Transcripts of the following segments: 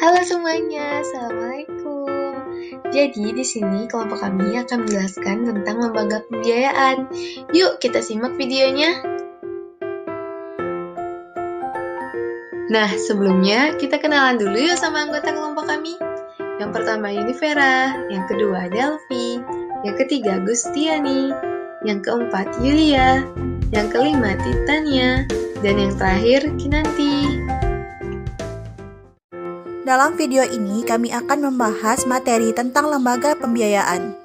Halo semuanya, Assalamualaikum. Jadi di sini kelompok kami akan menjelaskan tentang lembaga pembiayaan. Yuk kita simak videonya. Nah, sebelumnya kita kenalan dulu yuk sama anggota kelompok kami. Yang pertama Yunifera, yang kedua Delvi, yang ketiga Gustiani, yang keempat Yulia, yang kelima Titania, dan yang terakhir Kinanti. Dalam video ini, kami akan membahas materi tentang lembaga pembiayaan.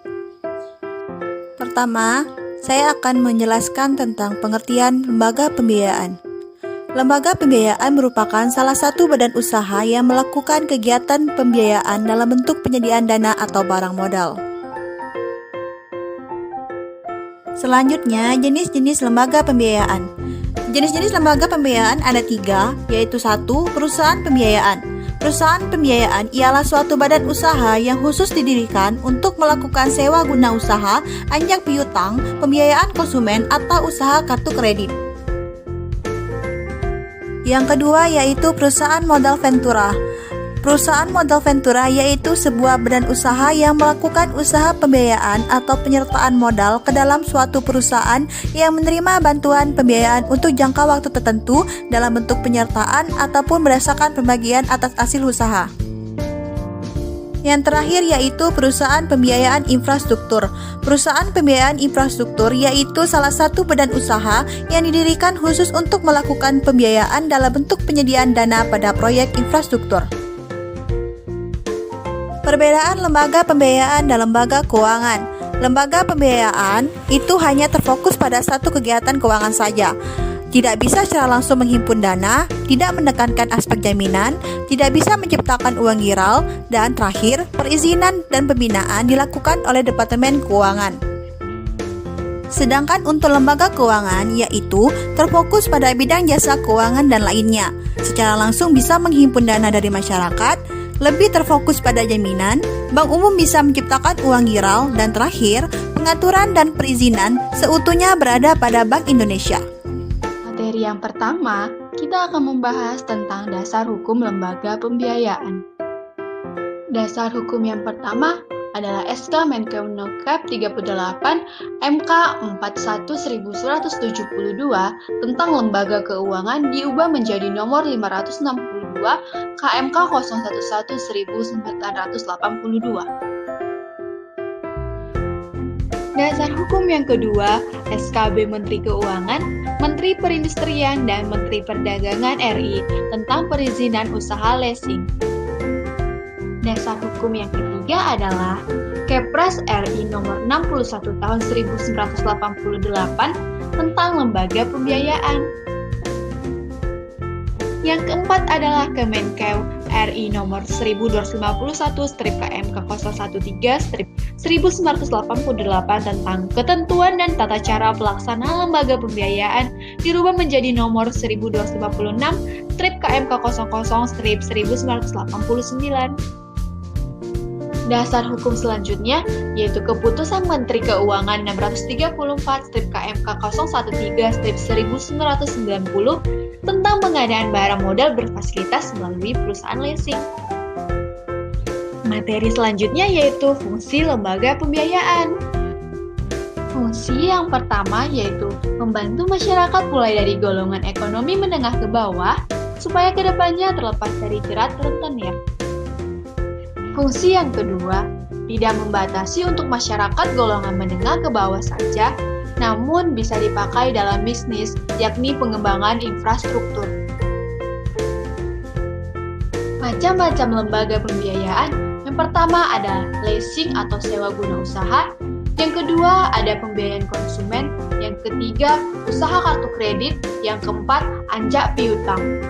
Pertama, saya akan menjelaskan tentang pengertian lembaga pembiayaan. Lembaga pembiayaan merupakan salah satu badan usaha yang melakukan kegiatan pembiayaan dalam bentuk penyediaan dana atau barang modal. Selanjutnya, jenis-jenis lembaga pembiayaan. Jenis-jenis lembaga pembiayaan ada 3, yaitu 1. Perusahaan pembiayaan. Perusahaan pembiayaan ialah suatu badan usaha yang khusus didirikan untuk melakukan sewa guna usaha, anjak piutang, pembiayaan konsumen, atau usaha kartu kredit. Yang kedua yaitu perusahaan modal ventura. Perusahaan modal ventura yaitu sebuah badan usaha yang melakukan usaha pembiayaan atau penyertaan modal ke dalam suatu perusahaan yang menerima bantuan pembiayaan untuk jangka waktu tertentu dalam bentuk penyertaan ataupun berdasarkan pembagian atas hasil usaha. Yang terakhir yaitu perusahaan pembiayaan infrastruktur. Perusahaan pembiayaan infrastruktur yaitu salah satu badan usaha yang didirikan khusus untuk melakukan pembiayaan dalam bentuk penyediaan dana pada proyek infrastruktur. Perbedaan lembaga pembiayaan dan lembaga keuangan. Lembaga pembiayaan itu hanya terfokus pada satu kegiatan keuangan saja. Tidak bisa secara langsung menghimpun dana, tidak menekankan aspek jaminan, tidak bisa menciptakan uang giral, dan terakhir, perizinan dan pembinaan dilakukan oleh Departemen Keuangan. Sedangkan untuk lembaga keuangan yaitu terfokus pada bidang jasa keuangan dan lainnya. Secara langsung bisa menghimpun dana dari masyarakat, lebih terfokus pada jaminan, bank umum bisa menciptakan uang giral, dan terakhir, pengaturan dan perizinan seutuhnya berada pada Bank Indonesia. Materi yang pertama, kita akan membahas tentang dasar hukum lembaga pembiayaan. Dasar hukum yang pertama adalah SK Menkeu Cap 38 MK 41.1172 tentang lembaga keuangan diubah menjadi nomor 562 KMK 011-1982. Dasar hukum yang kedua, SKB Menteri Keuangan, Menteri Perindustrian, dan Menteri Perdagangan RI tentang perizinan usaha leasing. Dasar hukum yang ketiga adalah Kepres RI nomor 61 tahun 1988 tentang lembaga pembiayaan. Yang keempat adalah Kemenkeu RI nomor 1251/KMK 013/1988 tentang ketentuan dan tata cara pelaksanaan lembaga pembiayaan dirubah menjadi nomor 1256/KMK 00/1989. Dasar hukum selanjutnya yaitu Keputusan Menteri Keuangan 634/KMK 013/1990 tentang pengadaan barang modal berfasilitas melalui perusahaan leasing. Materi selanjutnya yaitu fungsi lembaga pembiayaan. Fungsi yang pertama yaitu membantu masyarakat mulai dari golongan ekonomi menengah ke bawah supaya kedepannya terlepas dari jerat rentenir. Fungsi yang kedua, tidak membatasi untuk masyarakat golongan menengah ke bawah saja, namun bisa dipakai dalam bisnis, yakni pengembangan infrastruktur. Macam-macam lembaga pembiayaan, yang pertama ada leasing atau sewa guna usaha, yang kedua ada pembiayaan konsumen, yang ketiga usaha kartu kredit, yang keempat anjak piutang.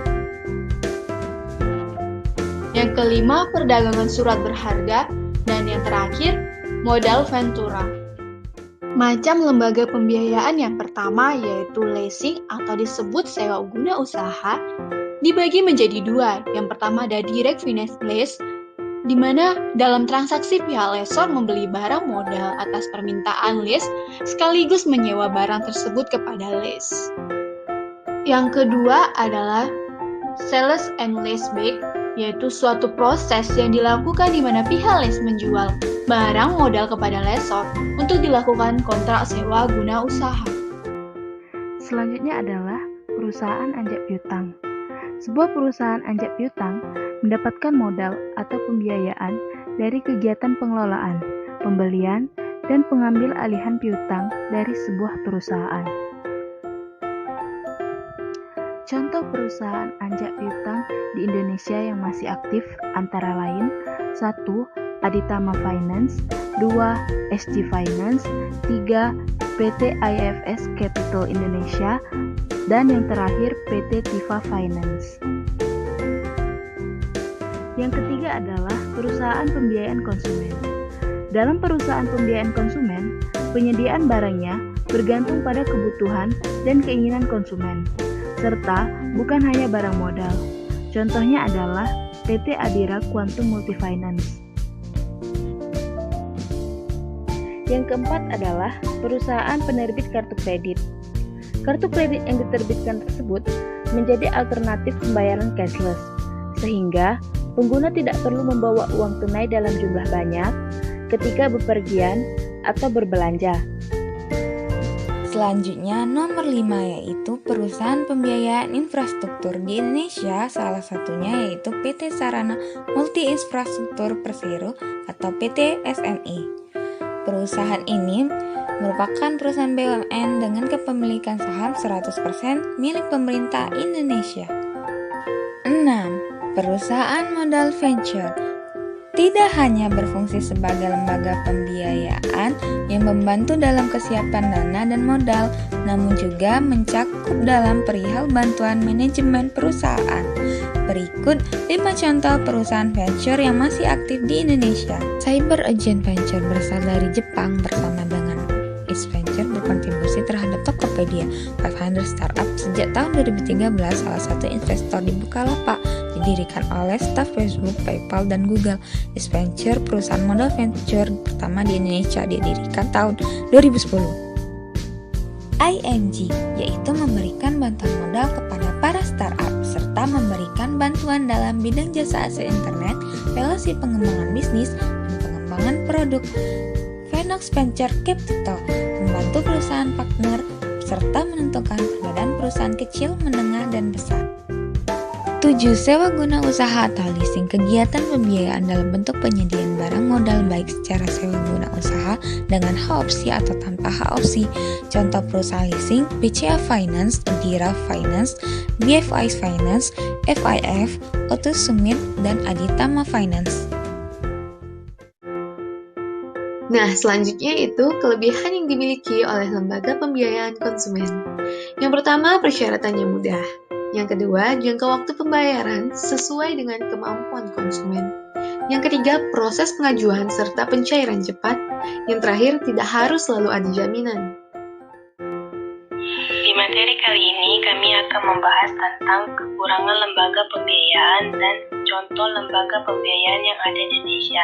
Yang kelima, perdagangan surat berharga, dan yang terakhir, modal ventura. Macam lembaga pembiayaan yang pertama yaitu leasing atau disebut sewa guna usaha, dibagi menjadi 2. Yang pertama ada direct finance lease, di mana dalam transaksi pihak lessor membeli barang modal atas permintaan lease sekaligus menyewa barang tersebut kepada lease. Yang kedua adalah sales and leaseback, yaitu suatu proses yang dilakukan di mana pihak les menjual barang modal kepada lesor untuk dilakukan kontrak sewa guna usaha. Selanjutnya adalah perusahaan anjak piutang. Sebuah perusahaan anjak piutang mendapatkan modal atau pembiayaan dari kegiatan pengelolaan, pembelian, dan pengambil alihan piutang dari sebuah perusahaan. Contoh perusahaan anjak piutang di Indonesia yang masih aktif antara lain 1. Aditama Finance, 2. SG Finance, 3. PT IFS Capital Indonesia, dan yang terakhir PT Tifa Finance. Yang ketiga adalah perusahaan pembiayaan konsumen. Dalam perusahaan pembiayaan konsumen, penyediaan barangnya bergantung pada kebutuhan dan keinginan konsumen, serta bukan hanya barang modal. Contohnya adalah PT Adira Quantum Multifinance. Yang keempat adalah perusahaan penerbit kartu kredit. Kartu kredit yang diterbitkan tersebut menjadi alternatif pembayaran cashless, sehingga pengguna tidak perlu membawa uang tunai dalam jumlah banyak ketika bepergian atau berbelanja. Selanjutnya nomor 5 yaitu perusahaan pembiayaan infrastruktur di Indonesia, salah satunya yaitu PT Sarana Multi Infrastruktur Persero atau PT SMI. Perusahaan ini merupakan perusahaan BUMN dengan kepemilikan saham 100% milik pemerintah Indonesia. 6. Perusahaan modal venture tidak hanya berfungsi sebagai lembaga pembiayaan yang membantu dalam kesiapan dana dan modal, namun juga mencakup dalam perihal bantuan manajemen perusahaan. Berikut 5 contoh perusahaan venture yang masih aktif di Indonesia. Cyber Agent Venture berasal dari Jepang bersama dengan Is Venture berkontribusi terhadap Tokopedia, 500 startup sejak tahun 2013. Salah satu investor di Bukalapak didirikan oleh staf Facebook, PayPal, dan Google. Is Venture, perusahaan modal venture pertama di Indonesia, didirikan tahun 2010. IMG, yaitu memberikan bantuan modal kepada para startup serta memberikan bantuan dalam bidang jasa akses internet, relasi pengembangan bisnis, dan pengembangan produk. Venox Venture Capital membantu perusahaan partner serta menentukan perbedaan perusahaan kecil, menengah, dan besar. 7. Sewa guna usaha atau leasing, kegiatan pembiayaan dalam bentuk penyediaan barang modal baik secara sewa guna usaha dengan hak opsi atau tanpa hak opsi. Contoh perusahaan leasing: BCA Finance, Adira Finance, BFI Finance, FIF, Auto Summit, dan Aditama Finance. Nah, selanjutnya itu kelebihan yang dimiliki oleh lembaga pembiayaan konsumen. Yang pertama, persyaratannya mudah. Yang kedua, jangka waktu pembayaran sesuai dengan kemampuan konsumen. Yang ketiga, proses pengajuan serta pencairan cepat. Yang terakhir, tidak harus selalu ada jaminan. Di materi kali ini, kami akan membahas tentang kekurangan lembaga pembiayaan dan contoh lembaga pembiayaan yang ada di Indonesia.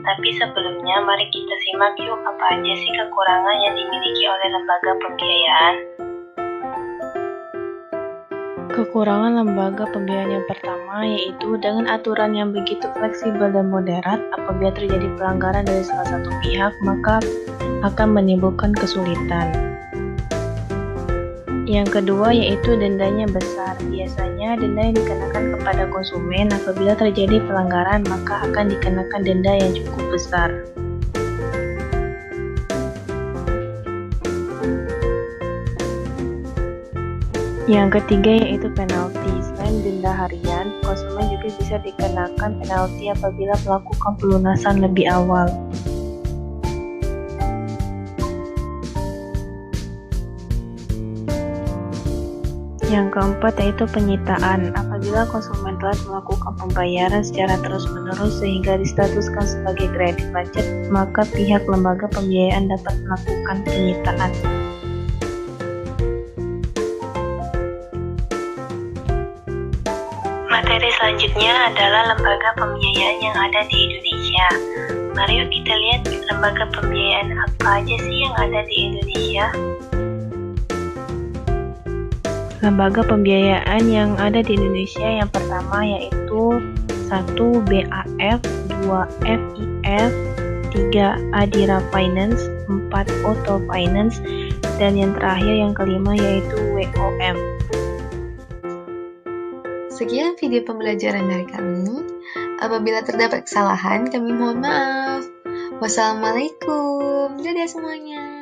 Tapi sebelumnya, mari kita simak yuk apa aja sih kekurangan yang dimiliki oleh lembaga pembiayaan. Kekurangan lembaga pembiayaan yang pertama yaitu dengan aturan yang begitu fleksibel dan moderat. Apabila terjadi pelanggaran dari salah satu pihak, maka akan menimbulkan kesulitan. Yang kedua yaitu dendanya besar. Biasanya denda yang dikenakan kepada konsumen apabila terjadi pelanggaran, maka akan dikenakan denda yang cukup besar. Yang ketiga yaitu penalti. Selain denda harian, konsumen juga bisa dikenakan penalti apabila melakukan pelunasan lebih awal. Yang keempat yaitu penyitaan. Apabila konsumen telah melakukan pembayaran secara terus-menerus sehingga distatuskan sebagai kredit macet, maka pihak lembaga pembiayaan dapat melakukan penyitaan. Materi selanjutnya adalah lembaga pembiayaan yang ada di Indonesia. Mari yuk kita lihat lembaga pembiayaan apa aja sih yang ada di Indonesia. Lembaga pembiayaan yang ada di Indonesia yang pertama yaitu 1 BAF, 2 FIF, 3 Adira Finance, 4 Auto Finance, dan yang terakhir yang kelima yaitu WOM. Sekian video pembelajaran dari kami. Apabila terdapat kesalahan, kami mohon maaf. Wassalamualaikum. Dadah semuanya.